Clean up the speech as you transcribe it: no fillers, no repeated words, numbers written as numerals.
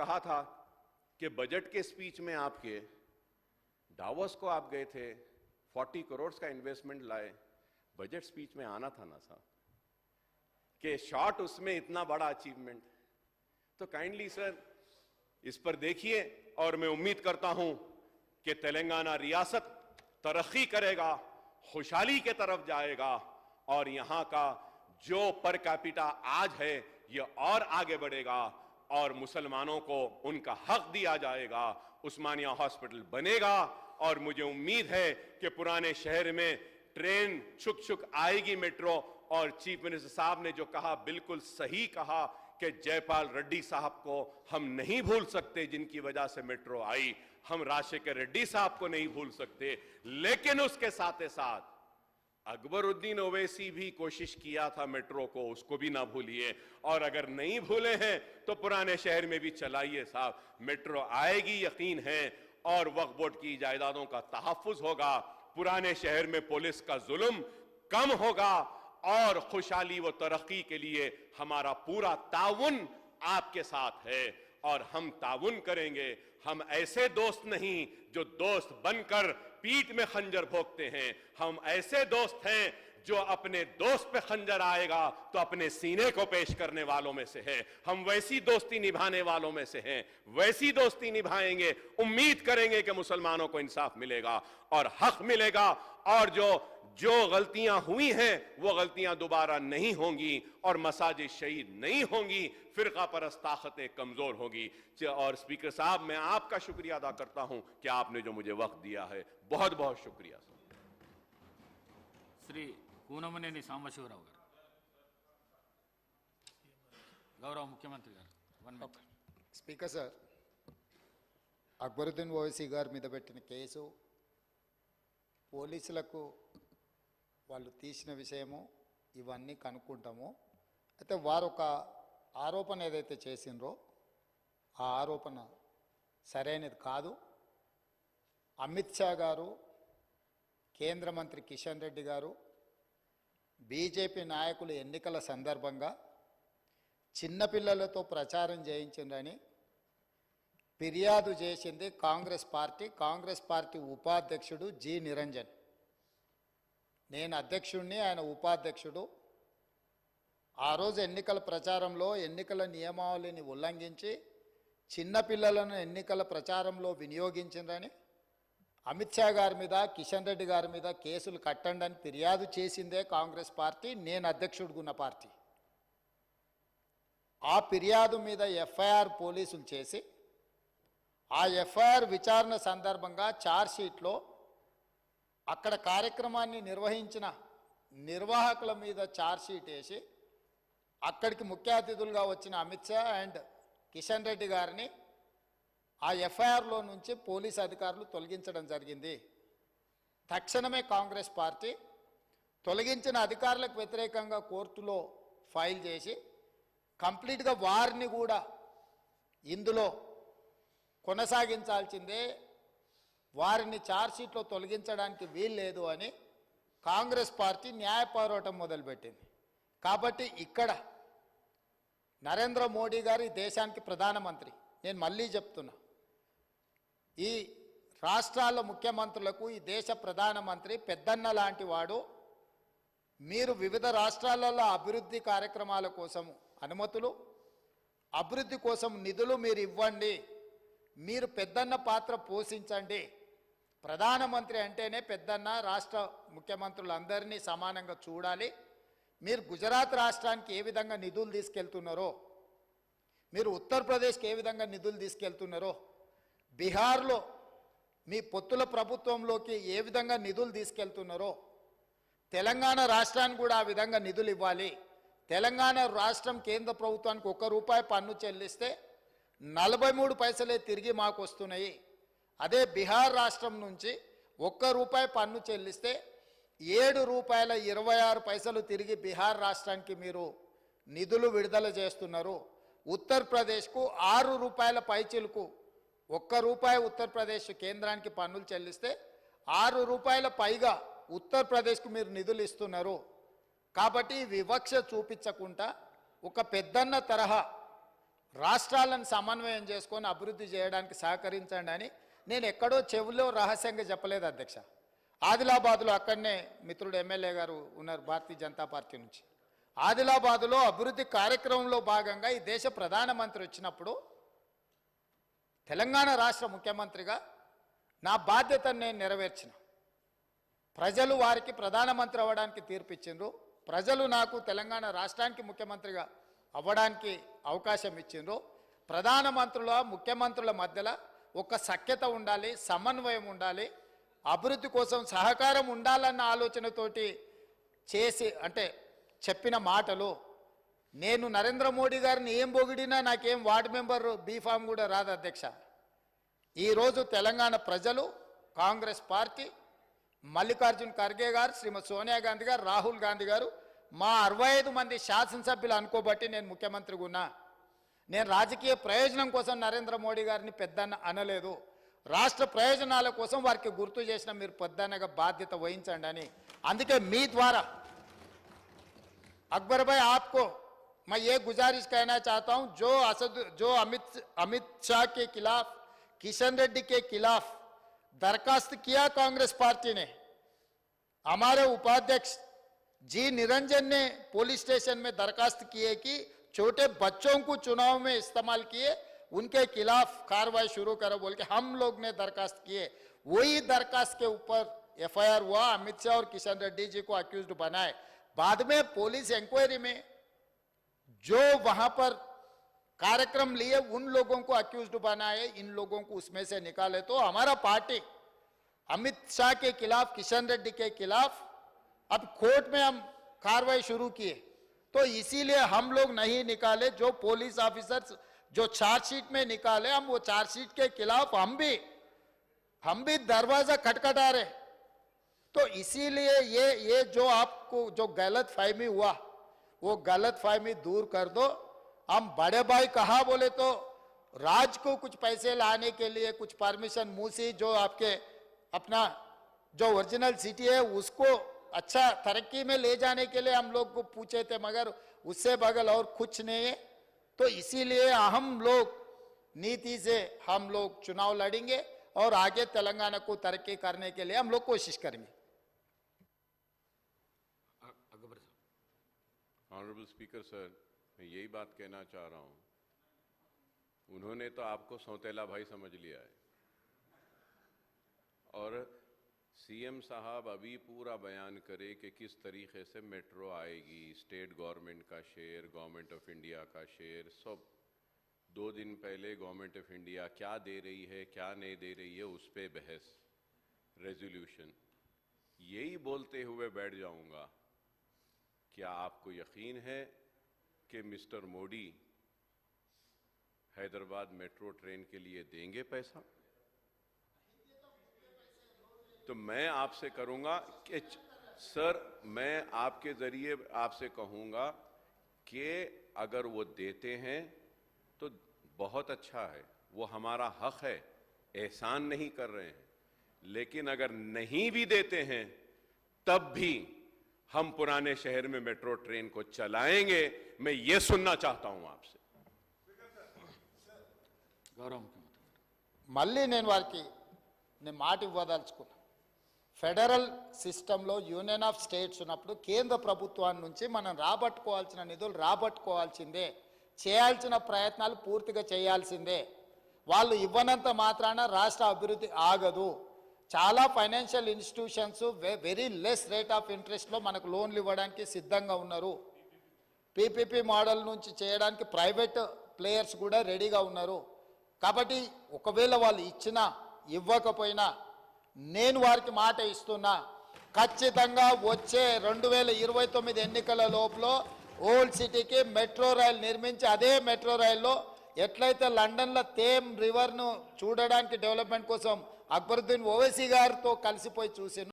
कहा था कि बजट के स्पीच में आपके डावोस को आप गए थे, 40 करोड़ का इन्वेस्टमेंट लाए, बजट स्पीच में आना था ना सर कि शॉर्ट उसमें इतना बड़ा अचीवमेंट। तो काइंडली सर इस पर देखिए और मैं उम्मीद करता हूं कि तेलंगाना रियासत तरक्की करेगा, खुशहाली के तरफ जाएगा और यहां का जो पर कैपिटा आज है ये और आगे बढ़ेगा और मुसलमानों को उनका हक दिया जाएगा, उस्मानिया हॉस्पिटल बनेगा और मुझे उम्मीद है कि पुराने शहर में ट्रेन छुक छुक आएगी मेट्रो। और चीफ मिनिस्टर साहब ने जो कहा बिल्कुल सही कहा कि जयपाल रेड्डी साहब को हम नहीं भूल सकते जिनकी वजह से मेट्रो आई, हम राजशेखर रेड्डी साहब को नहीं भूल सकते, लेकिन उसके साथ साथ अकबरुद्दीन ओवैसी भी कोशिश किया था मेट्रो को, उसको भी ना भूलिए। और अगर नहीं भूले हैं तो पुराने शहर में भी चलाइए साहब, मेट्रो आएगी यकीन है और वक्फ बोर्ड की जायदादों का तहफ्फुज होगा, पुराने शहर में पुलिस का जुल्म कम होगा और खुशहाली व तरक्की के लिए हमारा पूरा ताउन आपके साथ है और हम ताउन करेंगे। हम ऐसे दोस्त नहीं जो दोस्त बनकर पीठ में खंजर भोंकते हैं, हम ऐसे दोस्त हैं जो अपने दोस्त पे खंजर आएगा तो अपने सीने को पेश करने वालों में से है। हम वैसी दोस्ती निभाने वालों में से हैं, वैसी दोस्ती निभाएंगे, उम्मीद करेंगे कि मुसलमानों को इंसाफ मिलेगा और हक मिलेगा और जो गलतियां हुई हैं वो गलतियां दोबारा नहीं होंगी और मसाजिद शहीद नहीं होंगी, फिरका परस्त ताकतें कमजोर होगी। और स्पीकर साहब मैं आपका शुक्रिया अदा करता हूं कि आपने जो मुझे वक्त दिया है, बहुत बहुत शुक्रिया। श्री కూనమనేని సాంబశివరావు గారు, గౌరవ ముఖ్యమంత్రి గారు. 1 minute. Speaker sir, Akbaruddin Owaisi గారి మీద పెట్టిన కేసు పోలీసులకు వాళ్ళు తీసిన విషయము ఇవన్నీ కనుక్కుంటాము. అయితే వారు ఒక ఆరోపణ ఏదైతే చేసిండ్రో ఆ ఆరోపణ సరైనది కాదు. అమిత్ షా గారు, కేంద్ర మంత్రి కిషన్ రెడ్డి గారు, బీజేపీ నాయకులు ఎన్నికల సందర్భంగా చిన్నపిల్లలతో ప్రచారం చేయించిందని ఫిర్యాదు చేసింది కాంగ్రెస్ పార్టీ ఉపాధ్యక్షుడు జి నిరంజన్. నేను అధ్యక్షుడిని, ఆయన ఉపాధ్యక్షుడు. ఆ రోజు ఎన్నికల ప్రచారంలో ఎన్నికల నియమావళిని ఉల్లంఘించి చిన్నపిల్లలను ఎన్నికల ప్రచారంలో వినియోగించిందని అమిత్ షా గారి మీద, కిషన్ రెడ్డి గారి మీద కేసులు కట్టండి అని ఫిర్యాదు చేసిందే కాంగ్రెస్ పార్టీ, నేను అధ్యక్షుడుగున్న పార్టీ. ఆ ఫిర్యాదు మీద ఎఫ్ఐఆర్ పోలీసులు చేసి ఆ ఎఫ్ఐఆర్ విచారణ సందర్భంగా ఛార్జ్షీట్లో అక్కడ కార్యక్రమాన్ని నిర్వహించిన నిర్వాహకుల మీద ఛార్జ్షీట్ వేసి అక్కడికి ముఖ్య అతిథులుగా వచ్చిన అమిత్ షా అండ్ కిషన్ రెడ్డి గారిని ఆ ఎఫ్ఐఆర్లో నుంచి పోలీసు అధికారులు తొలగించడం జరిగింది. తక్షణమే కాంగ్రెస్ పార్టీ తొలగించిన అధికారులకు వ్యతిరేకంగా కోర్టులో ఫైల్ చేసి కంప్లీట్గా వారిని కూడా ఇందులో కొనసాగించాల్సిందే, వారిని ఛార్జ్షీట్లో తొలగించడానికి వీల్లేదు అని కాంగ్రెస్ పార్టీ న్యాయ పోరాటం మొదలుపెట్టింది. కాబట్టి ఇక్కడ నరేంద్ర మోడీ గారు ఈ దేశానికి ప్రధానమంత్రి. నేను మళ్ళీ చెప్తున్నా, ఈ రాష్ట్రాల ముఖ్యమంత్రులకు ఈ దేశ ప్రధానమంత్రి పెద్దన్న లాంటి వాడు. మీరు వివిధ రాష్ట్రాలలో అభివృద్ధి కార్యక్రమాల కోసం అనుమతులు, అభివృద్ధి కోసం నిధులు మీరు ఇవ్వండి, మీరు పెద్దన్న పాత్ర పోషించండి. ప్రధానమంత్రి అంటేనే పెద్దన్న, రాష్ట్ర ముఖ్యమంత్రులందరినీ సమానంగా చూడాలి. మీరు గుజరాత్ రాష్ట్రానికి ఏ విధంగా నిధులు తీసుకెళ్తున్నారో, మీరు ఉత్తరప్రదేశ్కి ఏ విధంగా నిధులు తీసుకెళ్తున్నారో, బీహార్లో మీ పొత్తుల ప్రభుత్వంలోకి ఏ విధంగా నిధులు తీసుకెళ్తున్నారో, తెలంగాణ రాష్ట్రానికి కూడా ఆ విధంగా నిధులు ఇవ్వాలి. తెలంగాణ రాష్ట్రం కేంద్ర ప్రభుత్వానికి ₹1 పన్ను చెల్లిస్తే 43 పైసలే తిరిగి మాకు వస్తున్నాయి. అదే బీహార్ రాష్ట్రం నుంచి ₹1 పన్ను చెల్లిస్తే ₹7.26 తిరిగి బీహార్ రాష్ట్రానికి మీరు నిధులు విడుదల చేస్తున్నారు. ఉత్తరప్రదేశ్కు ₹6 పైచిలకు ₹1 ఉత్తరప్రదేశ్ కేంద్రానికి పన్నులు చెల్లిస్తే ₹6 పైగా ఉత్తరప్రదేశ్కు మీరు నిధులు ఇస్తున్నారు. కాబట్టి వివక్ష చూపించకుండా ఒక పెద్దన్న తరహా రాష్ట్రాలను సమన్వయం చేసుకొని అభివృద్ధి చేయడానికి సహకరించండి అని నేను ఎక్కడో చెవిలో రహస్యంగా చెప్పలేదు అధ్యక్ష. ఆదిలాబాద్లో అక్కడనే మిత్రుడు ఎమ్మెల్యే గారు ఉన్నారు భారతీయ జనతా పార్టీ నుంచి. ఆదిలాబాద్లో అభివృద్ధి కార్యక్రమంలో భాగంగా ఈ దేశ ప్రధానమంత్రి వచ్చినప్పుడు తెలంగాణ రాష్ట్ర ముఖ్యమంత్రిగా నా బాధ్యతను నేను నెరవేర్చిన. ప్రజలు వారికి ప్రధానమంత్రి అవ్వడానికి తీర్పిచ్చిండ్రు. ప్రజలు నాకు తెలంగాణ రాష్ట్రానికి ముఖ్యమంత్రిగా అవ్వడానికి అవకాశం ఇచ్చిండ్రు. ప్రధానమంత్రుల ముఖ్యమంత్రుల మధ్యలో ఒక సఖ్యత ఉండాలి, సమన్వయం ఉండాలి, అభివృద్ధి కోసం సహకారం ఉండాలన్న ఆలోచనతోటి చేసి అంటే చెప్పిన మాటలు. నేను నరేంద్ర మోడీ గారిని ఏం పొగిడినా నాకేం వార్డు మెంబర్ బీఫామ్ కూడా రాదు అధ్యక్ష. ఈరోజు తెలంగాణ ప్రజలు, కాంగ్రెస్ పార్టీ, మల్లికార్జున్ ఖర్గే గారు, శ్రీమతి సోనియా గాంధీ గారు, రాహుల్ గాంధీ గారు, మా 65 మంది శాసనసభ్యులు అనుకోబట్టి నేను ముఖ్యమంత్రిగా ఉన్నా. నేను రాజకీయ ప్రయోజనం కోసం నరేంద్ర మోడీ గారిని పెద్దన్న అనలేదు. రాష్ట్ర ప్రయోజనాల కోసం వారికి గుర్తు చేసిన మీరు పెద్దన్నగా బాధ్యత వహించండి అని. అందుకే మీ ద్వారా अकबर भाई आपको मैं ये गुजारिश कहना चाहता हूं, जो अमित शाह के खिलाफ, किशन रेड्डी के खिलाफ दरखास्त किया कांग्रेस पार्टी ने, हमारे उपाध्यक्ष जी निरंजन ने पुलिस स्टेशन में दरखास्त किए कि छोटे बच्चों को चुनाव में इस्तेमाल किए, उनके खिलाफ कार्रवाई शुरू करो बोल के हम लोग ने दरखास्त किए. वही दरखास्त के ऊपर FIR हुआ, अमित शाह और किशन रेड्डी जी को अक्यूज्ड बनाए. बाद में पुलिस इंक्वायरी में जो वहां पर कार्यक्रम लिए उन लोगों को अक्यूज्ड बनाए, इन लोगों को उसमें से निकाले. तो हमारा पार्टी अमित शाह के खिलाफ, किशन रेड्डी के खिलाफ अब कोर्ट में हम कार्रवाई शुरू किए. तो इसीलिए हम लोग नहीं निकाले. जो पुलिस ऑफिसर्स जो चार्जशीट में निकाले, हम वो चार्जशीट के खिलाफ हम भी दरवाजा खटखटा रहे. तो इसीलिए ये जो आपको जो गलत फहमी हुआ वो गलत फहमी दूर कर दो. हम बड़े भाई कहा बोले तो राज को कुछ पैसे लाने के लिए कुछ परमिशन मूसी जो आपके अपना जो ओरिजिनल सिटी है उसको अच्छा तरक्की में ले जाने के लिए हम लोग को पूछे थे, मगर उससे बगल और कुछ नहीं है. तो इसीलिए हम लोग नीति से हम लोग चुनाव लड़ेंगे और आगे तेलंगाना को तरक्की करने के लिए हम लोग कोशिश करेंगे. अकबर साहब. ऑनरेबल स्पीकर सर, मैं यही बात कहना चाह रहा हूं, उन्होंने तो आपको सौतेला भाई समझ लिया है और सीएम साहब अभी पूरा बयान करे कि किस तरीके से मेट्रो आएगी, स्टेट गवर्नमेंट का शेयर, गवर्नमेंट ऑफ इंडिया का शेयर, सब 2 दिन पहले गवर्नमेंट ऑफ इंडिया क्या दे रही है, क्या नहीं दे रही है, उस पर बहस, रेजोल्यूशन. यही बोलते हुए बैठ जाऊंगा. क्या आपको यकीन है कि mister Modi Hyderabad metro train के लिए देंगे पैसा? तो मैं आपसे करूंगा कि सर, मैं आपके जरिए आपसे कहूंगा कि अगर वो देते हैं तो बहुत अच्छा है, वो हमारा हक है, एहसान नहीं कर रहे हैं. लेकिन अगर नहीं भी देते हैं तब भी हम पुराने शहर में मेट्रो ट्रेन को चलाएंगे. मैं ये सुनना चाहता हूं आपसे. गौरव मुख्यमंत्री. మళ్ళీ నేను వారికి మాట ఇవ్వదలుచుకున్నా. ఫెడరల్ సిస్టంలో యూనియన్ ఆఫ్ స్టేట్స్ ఉన్నప్పుడు కేంద్ర ప్రభుత్వాన్ని నుంచి మనం రాబట్టుకోవాల్సిన నిధులు రాబట్టుకోవాల్సిందే, చేయాల్సిన ప్రయత్నాలు పూర్తిగా చేయాల్సిందే. వాళ్ళు ఇవ్వనంత మాత్రాన రాష్ట్ర అభివృద్ధి ఆగదు. చాలా financial institutions very less rate of ఇంట్రెస్ట్లో మనకు లోన్లు ఇవ్వడానికి సిద్ధంగా ఉన్నారు. PPP మోడల్ నుంచి చేయడానికి ప్రైవేట్ ప్లేయర్స్ కూడా రెడీగా ఉన్నారు. కాబట్టి ఒకవేళ వాళ్ళు ఇచ్చినా ఇవ్వకపోయినా నేను వారికి మాట ఇస్తున్నా, ఖచ్చితంగా వచ్చే 2029 ఎన్నికల లోపల ఓల్డ్ సిటీకి మెట్రో రైల్ నిర్మించి అదే మెట్రో రైల్లో ఎట్లయితే లండన్లో థేమ్ రివర్ను చూడడానికి డెవలప్మెంట్ కోసం అక్బరుద్దీన్ ఓవైసీ గారితో కలిసిపోయి చూసి